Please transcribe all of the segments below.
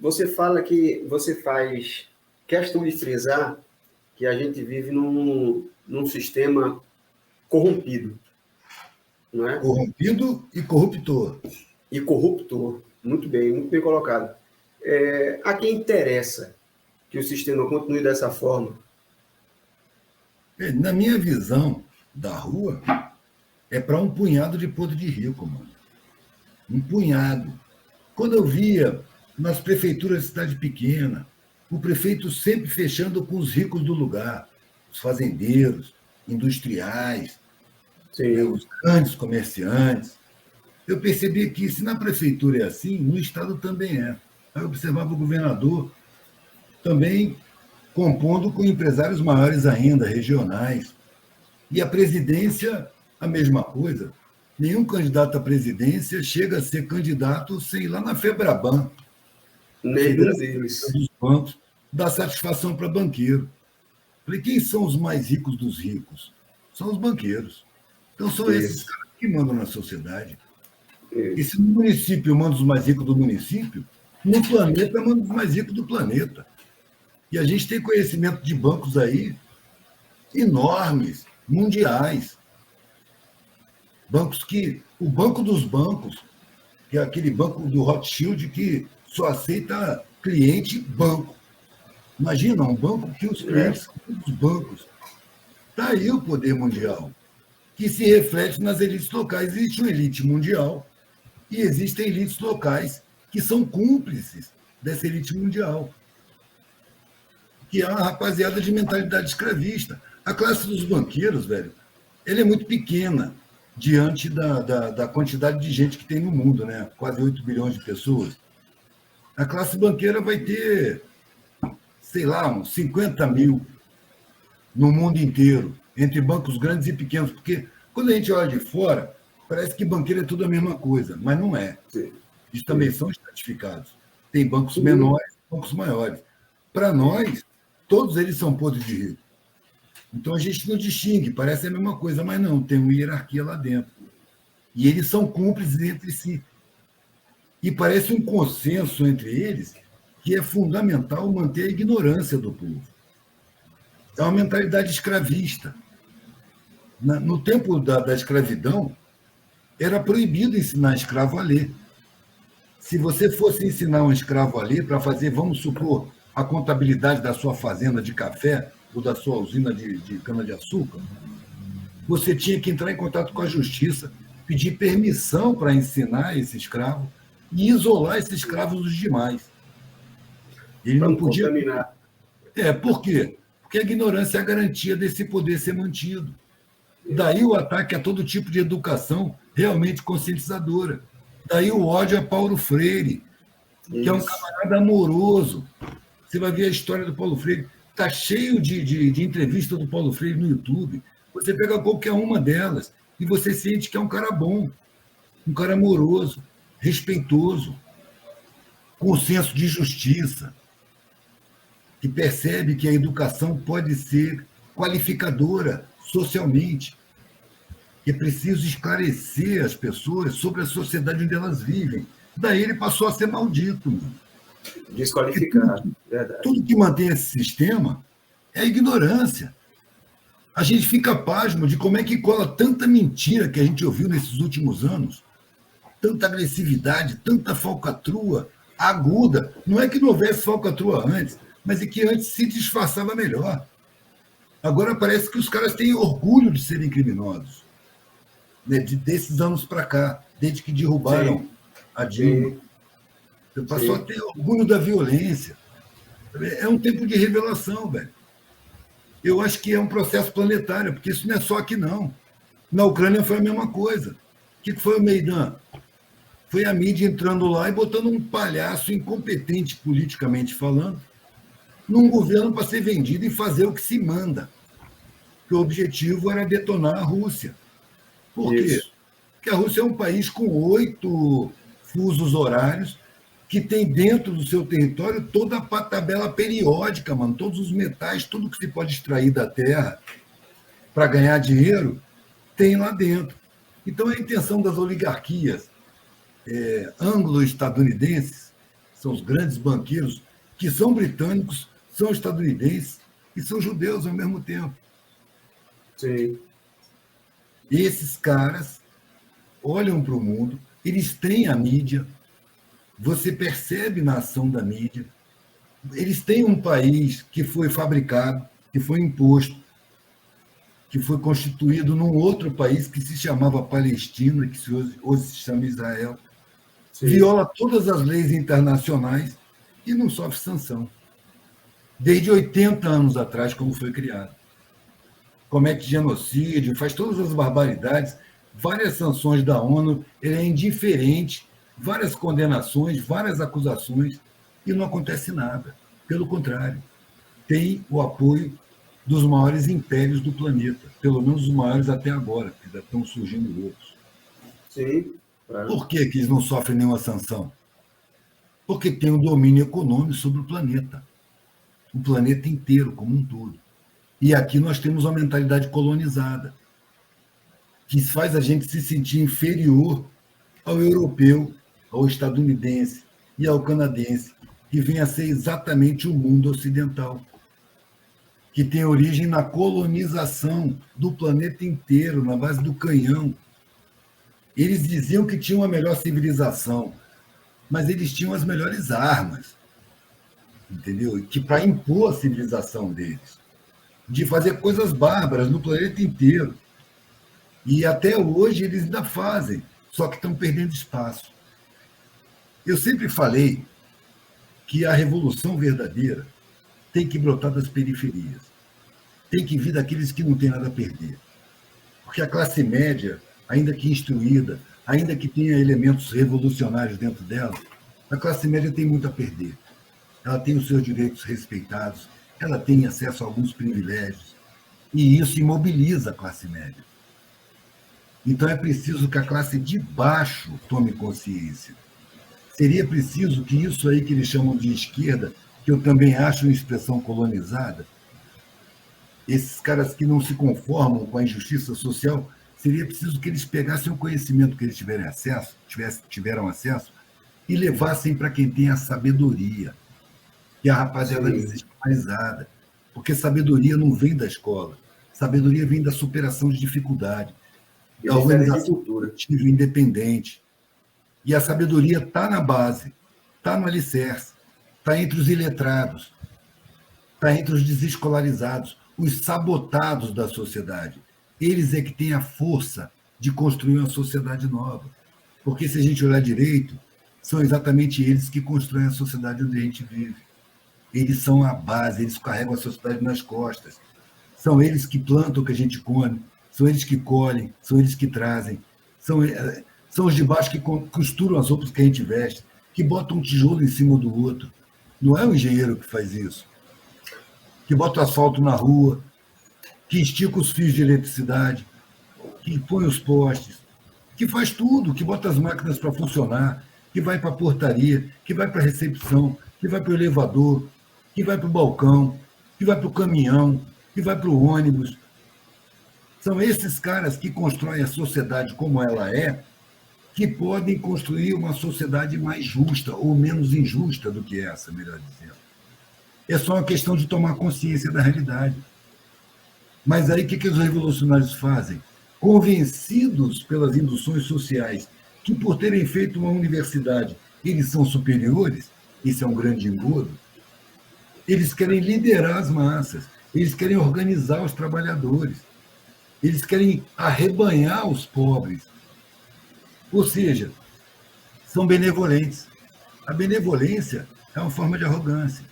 Você fala que você faz questão de frisar que a gente vive num sistema corrompido, não é? Corrompido e corruptor. E corruptor. Muito bem colocado. A quem interessa que o sistema continue dessa forma? Na minha visão da rua, é para um punhado de podre de rico, mano. Um punhado. Quando eu via nas prefeituras de cidade pequena, o prefeito sempre fechando com os ricos do lugar, os fazendeiros, industriais, os grandes comerciantes. Eu percebi que, se na prefeitura é assim, no Estado também é. Aí eu observava o governador também compondo com empresários maiores ainda, regionais. E a presidência, a mesma coisa. Nenhum candidato à presidência chega a ser candidato sem ir lá na FEBRABAN, Nenhum deles. dos bancos, dar satisfação para banqueiro. Falei, quem são os mais ricos dos ricos? São os banqueiros. Então, são esses caras que mandam na sociedade. E se no município manda os mais ricos do município, no planeta manda os mais ricos do planeta. E a gente tem conhecimento de bancos aí enormes, mundiais. Bancos que... O banco dos bancos, que é aquele banco do Rothschild que só aceita cliente banco. Imagina, um banco que os clientes são todos bancos. Está aí o poder mundial, que se reflete nas elites locais. Existe uma elite mundial e existem elites locais que são cúmplices dessa elite mundial, que é uma rapaziada de mentalidade escravista. A classe dos banqueiros, velho, ela é muito pequena diante da quantidade de gente que tem no mundo, né? Quase 8 bilhões de pessoas. A classe banqueira vai ter, sei lá, uns 50 mil no mundo inteiro, entre bancos grandes e pequenos, porque quando a gente olha de fora, parece que banqueiro é tudo a mesma coisa, mas não é. Eles também são estratificados. Tem bancos menores, bancos maiores. Para nós, todos eles são podres de rico. Então a gente não distingue, parece a mesma coisa, mas não, tem uma hierarquia lá dentro. E eles são cúmplices entre si. E parece um consenso entre eles que é fundamental manter a ignorância do povo. É uma mentalidade escravista. No tempo da escravidão, era proibido ensinar escravo a ler. Se você fosse ensinar um escravo a ler para fazer, vamos supor, a contabilidade da sua fazenda de café ou da sua usina de cana-de-açúcar, você tinha que entrar em contato com a justiça, pedir permissão para ensinar esse escravo e isolar esse escravo dos demais. Ele não podia contaminar. Por quê? Porque a ignorância é a garantia desse poder ser mantido. Daí o ataque a todo tipo de educação realmente conscientizadora. Daí o ódio a Paulo Freire, que é um camarada amoroso. Você vai ver a história do Paulo Freire. Está cheio de entrevista do Paulo Freire no YouTube. Você pega qualquer uma delas e você sente que é um cara bom, um cara amoroso, respeitoso, com senso de justiça, que percebe que a educação pode ser qualificadora socialmente, que é preciso esclarecer as pessoas sobre a sociedade onde elas vivem. Daí ele passou a ser maldito. Mano. Desqualificado, verdade. Tudo que mantém esse sistema é a ignorância. A gente fica pasmo de como é que cola tanta mentira que a gente ouviu nesses últimos anos, tanta agressividade, tanta falcatrua aguda. Não é que não houvesse falcatrua antes, mas é que antes se disfarçava melhor. Agora parece que os caras têm orgulho de serem criminosos, né? Desses anos para cá, desde que derrubaram a Dilma. Passou a ter orgulho da violência. É um tempo de revelação, velho. Eu acho que é um processo planetário, porque isso não é só aqui, não. Na Ucrânia foi a mesma coisa. O que foi o Maidan? Foi a mídia entrando lá e botando um palhaço incompetente, politicamente falando, num governo para ser vendido e fazer o que se manda. Que o objetivo era detonar a Rússia. Por quê? Porque a Rússia é um país com 8 fusos horários, que tem dentro do seu território toda a tabela periódica, mano, todos os metais, tudo que se pode extrair da terra para ganhar dinheiro, tem lá dentro. Então, a intenção das oligarquias anglo-estadunidenses são os grandes banqueiros, que são britânicos, são estadunidenses e são judeus ao mesmo tempo. Sim. Esses caras olham para o mundo, eles têm a mídia, você percebe na ação da mídia, eles têm um país que foi fabricado, que foi imposto, que foi constituído num outro país que se chamava Palestina, que hoje se chama Israel, Sim. viola todas as leis internacionais e não sofre sanção. Desde 80 anos atrás, como foi criado. Comete genocídio, faz todas as barbaridades, várias sanções da ONU, ele é indiferente, várias condenações, várias acusações, e não acontece nada. Pelo contrário, tem o apoio dos maiores impérios do planeta, pelo menos os maiores até agora, que ainda estão surgindo outros. Sim. Por que eles não sofrem nenhuma sanção? Porque tem um domínio econômico sobre o planeta inteiro, como um todo. E aqui nós temos uma mentalidade colonizada, que faz a gente se sentir inferior ao europeu, ao estadunidense e ao canadense, que vem a ser exatamente o mundo ocidental, que tem origem na colonização do planeta inteiro, na base do canhão. Eles diziam que tinham a melhor civilização, mas eles tinham as melhores armas, entendeu? Que para impor a civilização deles, de fazer coisas bárbaras no planeta inteiro. E até hoje eles ainda fazem, só que estão perdendo espaço. Eu sempre falei que a revolução verdadeira tem que brotar das periferias, tem que vir daqueles que não têm nada a perder. Porque a classe média, ainda que instruída, ainda que tenha elementos revolucionários dentro dela, a classe média tem muito a perder. Ela tem os seus direitos respeitados, ela tem acesso a alguns privilégios, e isso imobiliza a classe média. Então é preciso que a classe de baixo tome consciência. Seria preciso que isso aí que eles chamam de esquerda, que eu também acho uma expressão colonizada, esses caras que não se conformam com a injustiça social, seria preciso que eles pegassem o conhecimento que eles tiveram acesso e levassem para quem tem a sabedoria, que é a rapaziada desescolarizada. Porque sabedoria não vem da escola, sabedoria vem da superação de dificuldade, da organização coletiva independente. E a sabedoria está na base, está no alicerce, está entre os iletrados, está entre os desescolarizados, os sabotados da sociedade. Eles é que têm a força de construir uma sociedade nova. Porque, se a gente olhar direito, são exatamente eles que constroem a sociedade onde a gente vive. Eles são a base, eles carregam a sociedade nas costas. São eles que plantam o que a gente come, são eles que colhem, são eles que trazem. São os de baixo que costuram as roupas que a gente veste, que botam um tijolo em cima do outro. Não é o engenheiro que faz isso. Que bota o asfalto na rua, que estica os fios de eletricidade, que põe os postes, que faz tudo, que bota as máquinas para funcionar, que vai para a portaria, que vai para a recepção, que vai para o elevador, que vai para o balcão, que vai para o caminhão, que vai para o ônibus. São esses caras que constroem a sociedade como ela é, que podem construir uma sociedade mais justa ou menos injusta do que essa, melhor dizendo. É só uma questão de tomar consciência da realidade. Mas aí o que os revolucionários fazem? Convencidos pelas induções sociais que, por terem feito uma universidade, eles são superiores, isso é um grande engodo, eles querem liderar as massas, eles querem organizar os trabalhadores, eles querem arrebanhar os pobres. Ou seja, são benevolentes. A benevolência é uma forma de arrogância.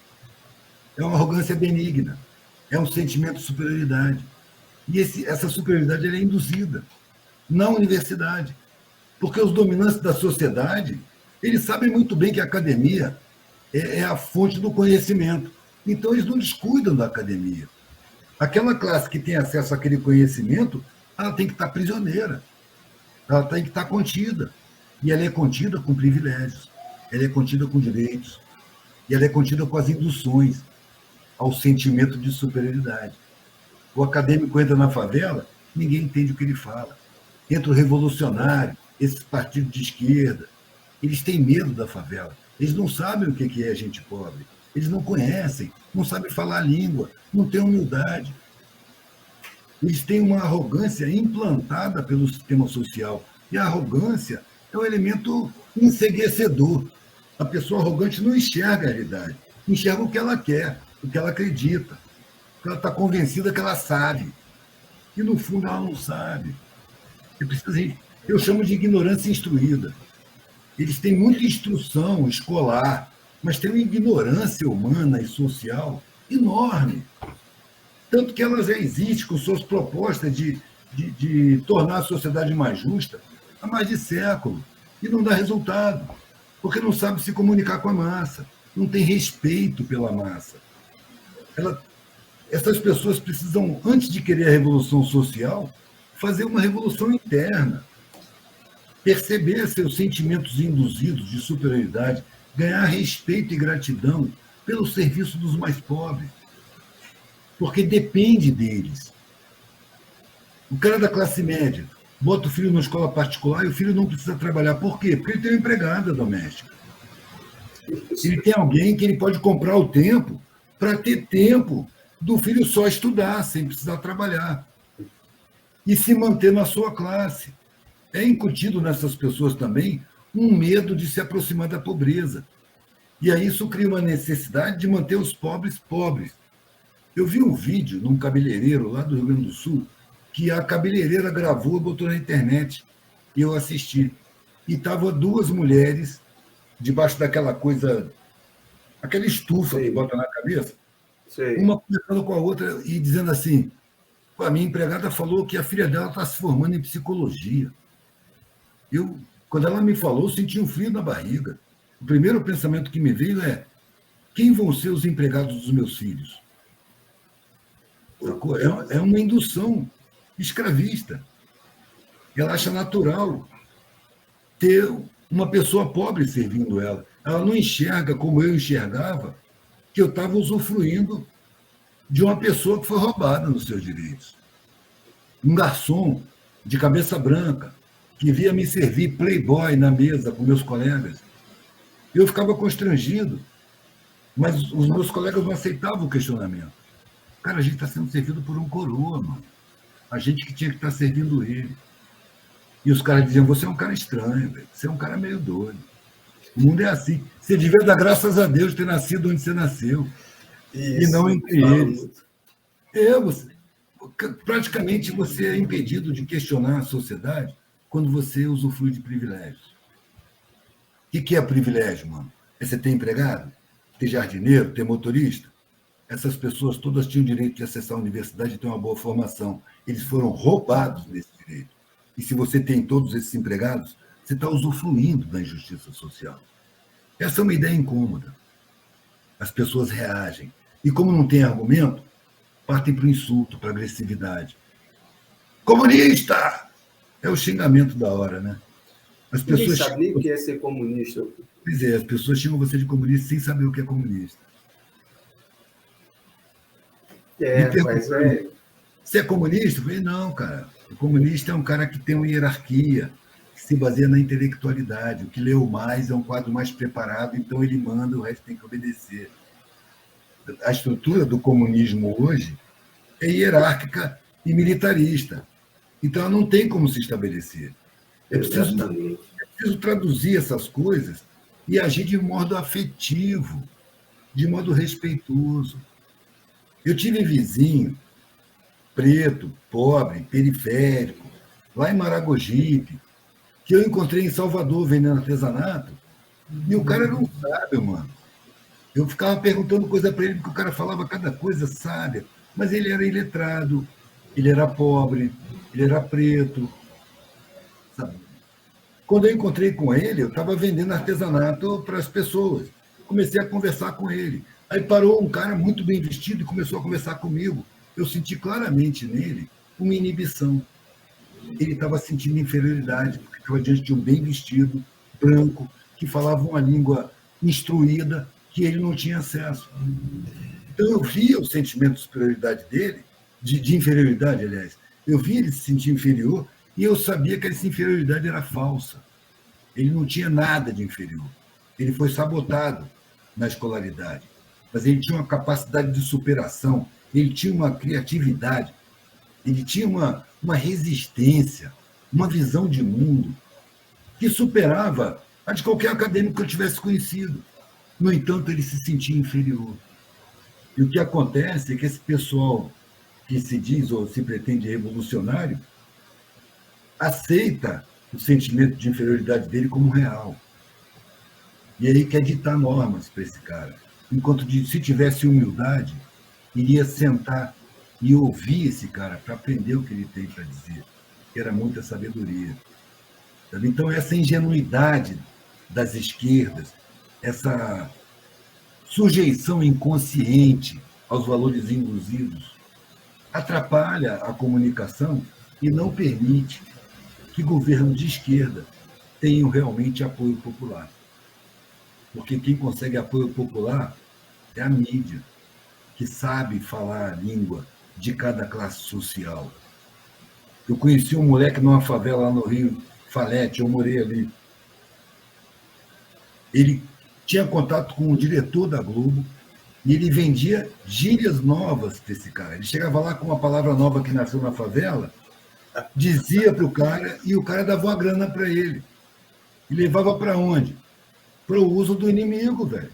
É uma arrogância benigna. É um sentimento de superioridade. E essa superioridade ela é induzida na universidade. Porque os dominantes da sociedade, eles sabem muito bem que a academia é a fonte do conhecimento. Então, eles não descuidam da academia. Aquela classe que tem acesso àquele conhecimento, ela tem que estar prisioneira. Ela tem que estar contida. E ela é contida com privilégios. Ela é contida com direitos. E ela é contida com as induções ao sentimento de superioridade. O acadêmico entra na favela, ninguém entende o que ele fala. Entra o revolucionário, esses partidos de esquerda, eles têm medo da favela, Eles não sabem o que é gente pobre. Eles não conhecem, não sabem falar a língua, não têm humildade. Eles têm uma arrogância implantada pelo sistema social. E a arrogância é um elemento enceguecedor. A pessoa arrogante não enxerga a realidade, enxerga o que ela quer, o que ela acredita. Ela está convencida que ela sabe. E, no fundo, ela não sabe. Eu chamo de ignorância instruída. Eles têm muita instrução escolar, mas têm uma ignorância humana e social enorme. Tanto que ela já existe com suas propostas de tornar a sociedade mais justa há mais de século. E não dá resultado, porque não sabe se comunicar com a massa, não tem respeito pela massa. Essas pessoas precisam, antes de querer a revolução social, fazer uma revolução interna, perceber seus sentimentos induzidos de superioridade, ganhar respeito e gratidão pelo serviço dos mais pobres, porque depende deles. O cara da classe média bota o filho na escola particular e o filho não precisa trabalhar. Por quê? Porque ele tem uma empregada doméstica. Ele tem alguém que ele pode comprar o tempo para ter tempo do filho só estudar, sem precisar trabalhar. E se manter na sua classe. É incutido nessas pessoas também um medo de se aproximar da pobreza. E aí isso cria uma necessidade de manter os pobres pobres. Eu vi um vídeo num cabeleireiro lá do Rio Grande do Sul, que a cabeleireira gravou e botou na internet. E eu assisti. E estavam duas mulheres debaixo daquela coisa, aquela estufa que bota na cabeça, uma conversando com a outra e dizendo assim: a minha empregada falou que a filha dela está se formando em psicologia. Quando ela me falou, eu senti um frio na barriga. O primeiro pensamento que me veio é: quem vão ser os empregados dos meus filhos? É uma indução escravista. Ela acha natural ter uma pessoa pobre servindo ela. Ela não enxerga, como eu enxergava, que eu estava usufruindo de uma pessoa que foi roubada nos seus direitos. Um garçom de cabeça branca, que via me servir playboy na mesa com meus colegas. Eu ficava constrangido, mas os meus colegas não aceitavam o questionamento. Cara, a gente está sendo servido por um coroa, mano. A gente que tinha que estar servindo ele. E os caras diziam: você é um cara estranho, velho. Você é um cara meio doido. O mundo é assim. Você devia dar graças a Deus ter nascido onde você nasceu. Isso, e não entre eles. Praticamente você é impedido de questionar a sociedade quando você usufrui de privilégios. O que é privilégio, mano? É você ter empregado? Ter jardineiro? Ter motorista? Essas pessoas todas tinham direito de acessar a universidade e ter uma boa formação. Eles foram roubados desse direito. E se você tem todos esses empregados, você está usufruindo da injustiça social. Essa é uma ideia incômoda. As pessoas reagem. E como não tem argumento, partem para o insulto, para a agressividade. Comunista! É o xingamento da hora, né? As pessoas ninguém sabe nem o que é ser comunista. Pois é, as pessoas xingam você de comunista sem saber o que é comunista. Mas é... Você é comunista? Eu falei: não, cara. O comunista é um cara que tem uma hierarquia, que se baseia na intelectualidade. O que leu mais é um quadro mais preparado, então ele manda, o resto tem que obedecer. A estrutura do comunismo hoje é hierárquica e militarista. Então, ela não tem como se estabelecer. É preciso traduzir essas coisas e agir de modo afetivo, de modo respeitoso. Eu tive vizinho preto, pobre, periférico, lá em Maragogipe, que eu encontrei em Salvador vendendo artesanato, e o cara era um sábio, mano. Eu ficava perguntando coisa para ele, porque o cara falava cada coisa sábia, mas ele era iletrado, ele era pobre, ele era preto, sabe? Quando eu encontrei com ele, eu estava vendendo artesanato para as pessoas. Comecei a conversar com ele. Aí parou um cara muito bem vestido e começou a conversar comigo. Eu senti claramente nele uma inibição. Ele estava sentindo inferioridade, porque estava diante de um bem vestido, branco, que falava uma língua instruída, que ele não tinha acesso. Então, eu via o sentimento de superioridade dele, de inferioridade, aliás. Eu via ele se sentir inferior e eu sabia que essa inferioridade era falsa. Ele não tinha nada de inferior. ele foi sabotado na escolaridade, mas ele tinha uma capacidade de superação, ele tinha uma criatividade, ele tinha uma resistência, uma visão de mundo que superava a de qualquer acadêmico que eu tivesse conhecido. No entanto, ele se sentia inferior. E o que acontece é que esse pessoal que se diz ou se pretende revolucionário aceita o sentimento de inferioridade dele como real. E aí quer ditar normas para esse cara. Enquanto se tivesse humildade, iria sentar e ouvir esse cara para aprender o que ele tem para dizer, que era muita sabedoria. Então, essa ingenuidade das esquerdas, essa sujeição inconsciente aos valores induzidos, atrapalha a comunicação e não permite que governos de esquerda tenham realmente apoio popular. Porque quem consegue apoio popular é a mídia, que sabe falar a língua de cada classe social. Eu conheci um moleque numa favela lá no Rio, Falete, eu morei ali. Ele tinha contato com o diretor da Globo e ele vendia gírias novas para esse cara. Ele chegava lá com uma palavra nova que nasceu na favela, dizia para o cara e o cara dava uma grana para ele. E levava para onde? Para o uso do inimigo, velho.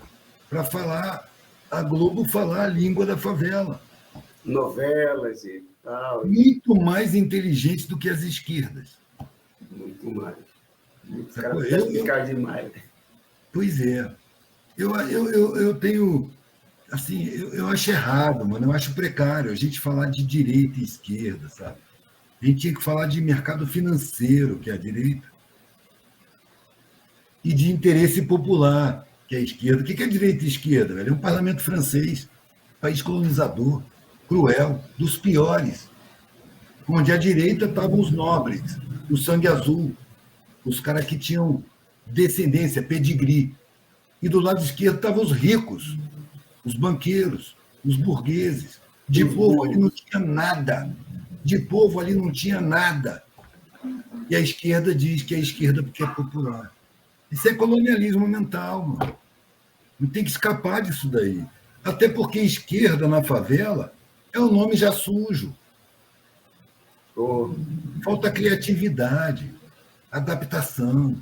Para falar, a Globo falar a língua da favela. Novelas e tal. Muito mais inteligentes do que as esquerdas. Muito mais. Muito cara demais. Pois é. Eu tenho... Assim, eu acho errado, mano. Eu acho precário a gente falar de direita e esquerda, sabe? A gente tinha que falar de mercado financeiro, que é a direita, e de interesse popular, que é a esquerda. O que é direita e esquerda? Velho? É um parlamento francês, país colonizador, cruel, dos piores, onde à direita estavam os nobres, o sangue azul, os caras que tinham descendência, pedigree. E do lado esquerdo estavam os ricos, os banqueiros, os burgueses. De povo ali não tinha nada. De povo ali não tinha nada. E a esquerda diz que é esquerda porque é popular. Isso é colonialismo mental, mano. Não tem que escapar disso daí. Até porque esquerda na favela é um nome já sujo. Falta criatividade, adaptação.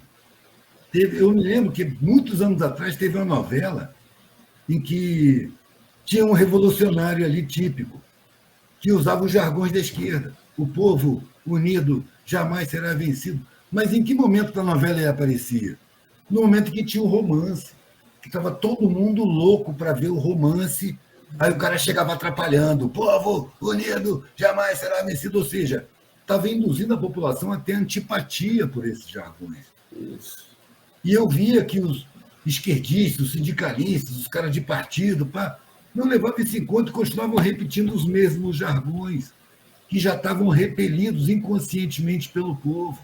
Eu me lembro que muitos anos atrás teve uma novela em que tinha um revolucionário ali típico, que usava os jargões da esquerda. O povo unido jamais será vencido. Mas em que momento da novela ele aparecia? No momento que tinha o romance, que estava todo mundo louco para ver o romance, aí o cara chegava atrapalhando. O povo unido jamais será vencido. Ou seja, estava induzindo a população a ter antipatia por esses jargões. Isso. E eu via que os esquerdistas, os sindicalistas, os caras de partido, não levavam isso em conta e continuavam repetindo os mesmos jargões, que já estavam repelidos inconscientemente pelo povo.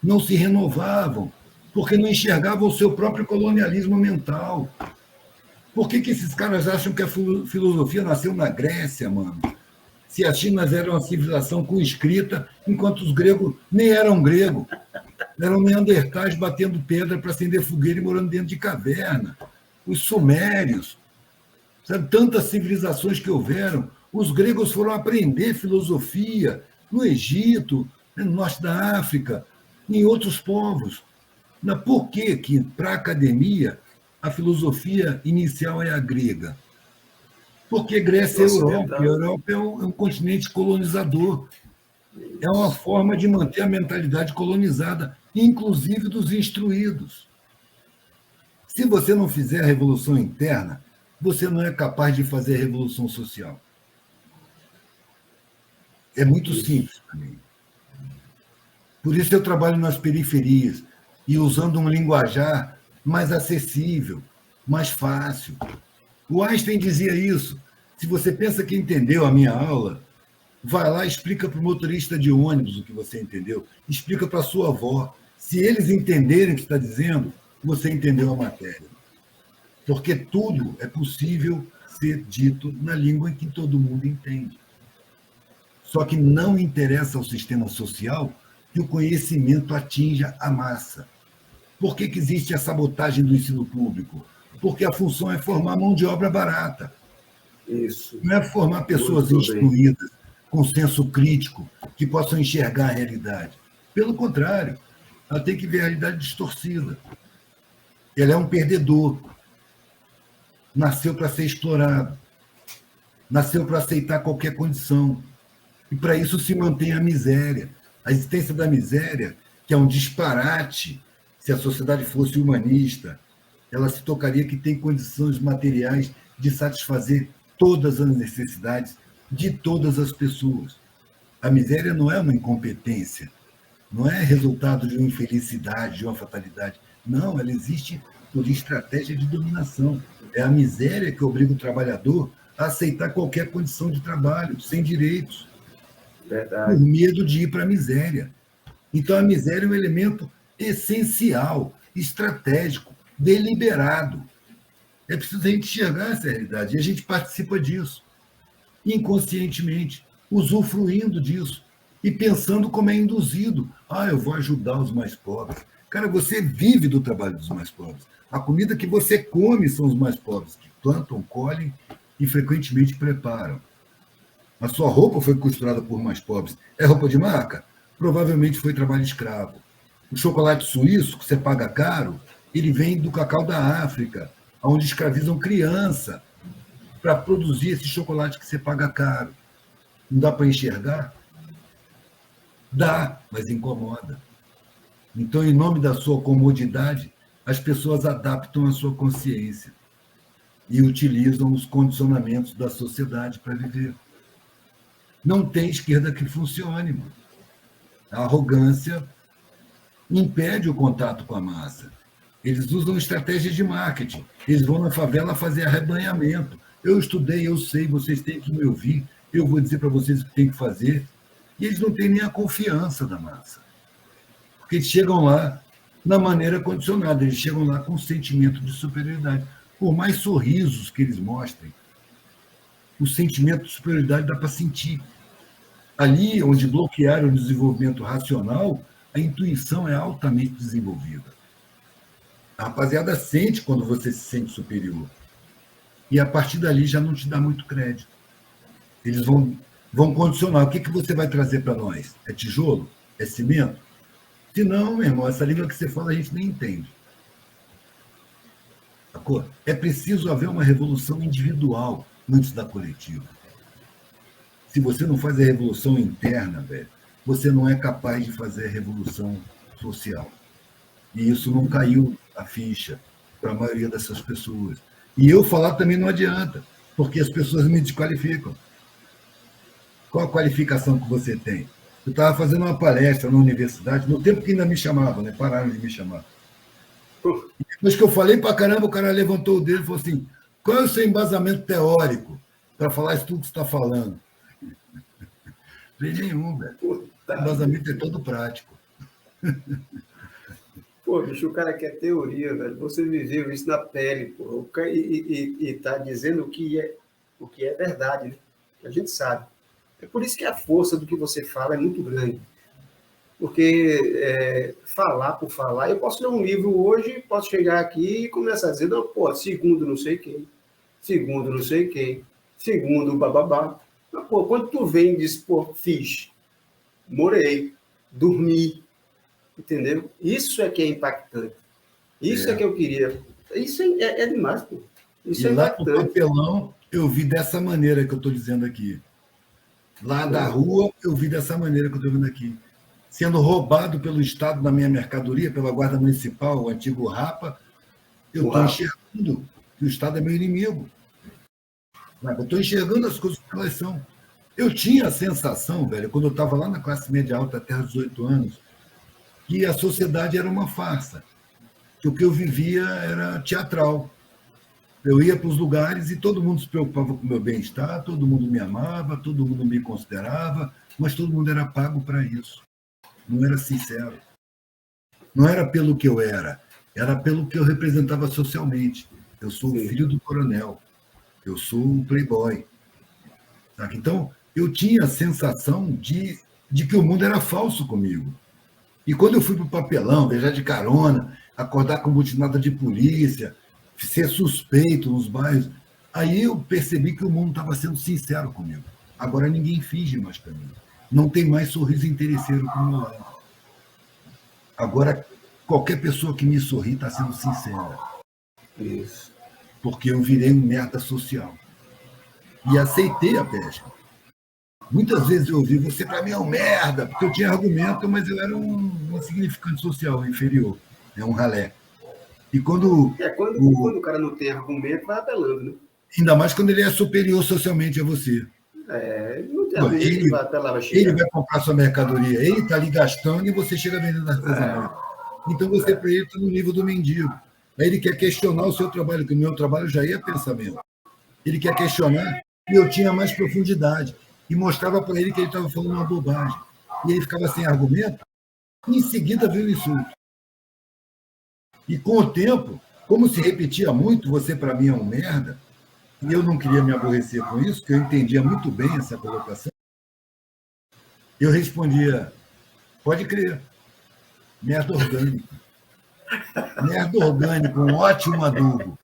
Não se renovavam, porque não enxergavam o seu próprio colonialismo mental. Por que esses caras acham que a filosofia nasceu na Grécia, mano? Se a China era uma civilização com escrita, enquanto os gregos nem eram gregos. Eram neandertais batendo pedra para acender fogueira e morando dentro de caverna. Os sumérios, sabe, tantas civilizações que houveram. Os gregos foram aprender filosofia no Egito, no norte da África, em outros povos. Mas por que para a academia, a filosofia inicial é a grega? Porque Grécia é Europa, e a Europa é um continente colonizador. É uma forma de manter a mentalidade colonizada, inclusive dos instruídos. Se você não fizer a revolução interna, você não é capaz de fazer a revolução social. É muito simples para mim. Por isso eu trabalho nas periferias e usando um linguajar mais acessível, mais fácil. O Einstein dizia isso. Se você pensa que entendeu a minha aula, vai lá e explica para o motorista de ônibus o que você entendeu. Explica para a sua avó. Se eles entenderem o que está dizendo, você entendeu a matéria. Porque tudo é possível ser dito na língua em que todo mundo entende. Só que não interessa ao sistema social que o conhecimento atinja a massa. Por que existe a sabotagem do ensino público? Porque a função é formar mão de obra barata. Isso. Não é formar pessoas instruídas, com senso crítico, que possam enxergar a realidade. Pelo contrário, ela tem que ver a realidade distorcida. Ela é um perdedor. Nasceu para ser explorado. Nasceu para aceitar qualquer condição. E para isso se mantém a miséria. A existência da miséria, que é um disparate, se a sociedade fosse humanista, ela se tocaria que tem condições materiais de satisfazer todas as necessidades de todas as pessoas. A miséria não é uma incompetência, não é resultado de uma infelicidade, de uma fatalidade. Não, ela existe por estratégia de dominação. É a miséria que obriga o trabalhador a aceitar qualquer condição de trabalho, sem direitos, Verdade. por medo de ir para a miséria. Então, a miséria é um elemento essencial, estratégico, deliberado. É preciso a gente enxergar essa realidade, e a gente participa disso, inconscientemente, usufruindo disso, e pensando como é induzido. Eu vou ajudar os mais pobres. Cara, você vive do trabalho dos mais pobres. A comida que você come são os mais pobres, que plantam, colhem e frequentemente preparam. A sua roupa foi costurada por mais pobres. É roupa de marca? Provavelmente foi trabalho escravo. O chocolate suíço, que você paga caro, ele vem do cacau da África, onde escravizam criança para produzir esse chocolate que você paga caro. Não dá para enxergar? Dá, mas incomoda. Então, em nome da sua comodidade, as pessoas adaptam a sua consciência e utilizam os condicionamentos da sociedade para viver. Não tem esquerda que funcione, mano. A arrogância impede o contato com a massa. Eles usam estratégia de marketing. Eles vão na favela fazer arrebanhamento. Eu estudei, eu sei, vocês têm que me ouvir. Eu vou dizer para vocês o que tem que fazer. E eles não têm nem a confiança da massa. Porque eles chegam lá na maneira condicionada. Eles chegam lá com um sentimento de superioridade. Por mais sorrisos que eles mostrem, o sentimento de superioridade dá para sentir. Ali, onde bloquearam o desenvolvimento racional, a intuição é altamente desenvolvida. A rapaziada sente quando você se sente superior. E a partir dali já não te dá muito crédito. Eles vão condicionar. O que você vai trazer para nós? É tijolo? É cimento? Se não, meu irmão, essa língua que você fala a gente nem entende. Sacou? É preciso haver uma revolução individual antes da coletiva. Se você não faz a revolução interna, velho, você não é capaz de fazer a revolução social. E isso não caiu a ficha para a maioria dessas pessoas. E eu falar também não adianta, porque as pessoas me desqualificam. Qual a qualificação que você tem? Eu estava fazendo uma palestra na universidade, no tempo que ainda me chamavam, né? Pararam de me chamar. E depois que eu falei para caramba, o cara levantou o dedo e falou assim: qual é o seu embasamento teórico para falar isso tudo que você está falando? Não tem nenhum, velho. O embasamento é todo prático. Pô, bicho, o cara quer teoria, velho. Você viveu isso na pele, pô. E tá dizendo o que é verdade, né? A gente sabe. É por isso que a força do que você fala é muito grande. Porque falar por falar, eu posso ler um livro hoje, posso chegar aqui e começar a dizer, não, pô, segundo não sei quem, segundo não sei quem, segundo bababá. Mas, pô, quando tu vem e diz, pô, fiz, morei, dormi, entendeu? Isso é que é impactante. Isso é que eu queria. Isso é demais, pô. Isso é lá no impactante. papelão, eu vi dessa maneira que eu estou dizendo aqui. Lá da rua, eu vi dessa maneira que eu estou vendo aqui. Sendo roubado pelo Estado da minha mercadoria, pela Guarda Municipal, o antigo Rapa, eu estou enxergando que o Estado é meu inimigo. Eu estou enxergando as coisas que elas são. Eu tinha a sensação, velho, quando eu estava lá na classe média alta até os 18 anos, que a sociedade era uma farsa, que o que eu vivia era teatral. Eu ia para os lugares e todo mundo se preocupava com o meu bem-estar, todo mundo me amava, todo mundo me considerava, mas todo mundo era pago para isso. Não era sincero. Não era pelo que eu era pelo que eu representava socialmente. Eu sou o filho do coronel, eu sou o playboy. Sabe? Então, eu tinha a sensação de que o mundo era falso comigo. E quando eu fui para o papelão, viajar de carona, acordar com butinada de polícia, ser suspeito nos bairros. Aí eu percebi que o mundo estava sendo sincero comigo. Agora ninguém finge mais para mim. Não tem mais sorriso interesseiro para o meu lado. Agora, qualquer pessoa que me sorri está sendo sincera. Isso. Porque eu virei um merda social. E aceitei a pesca. Muitas vezes eu ouvi, você para mim é um merda, porque eu tinha argumento, mas eu era um insignificante social, inferior, um ralé. E quando quando o cara não tem argumento, vai apelando, né? Ainda mais quando ele é superior socialmente a você. Não tem argumento, ele vai apelar, vai ele vai comprar sua mercadoria, ele está ali gastando e você chega vendendo artesanato. Então você, para ele, está no nível do mendigo. Aí ele quer questionar o seu trabalho, que o meu trabalho já ia pensamento. Ele quer questionar e eu tinha mais profundidade. E mostrava para ele que ele estava falando uma bobagem. E ele ficava sem argumento, e em seguida veio o insulto. E com o tempo, como se repetia muito, você para mim é um merda, e eu não queria me aborrecer com isso, porque eu entendia muito bem essa colocação, eu respondia, pode crer, merda orgânica. Merda orgânica, um ótimo adubo.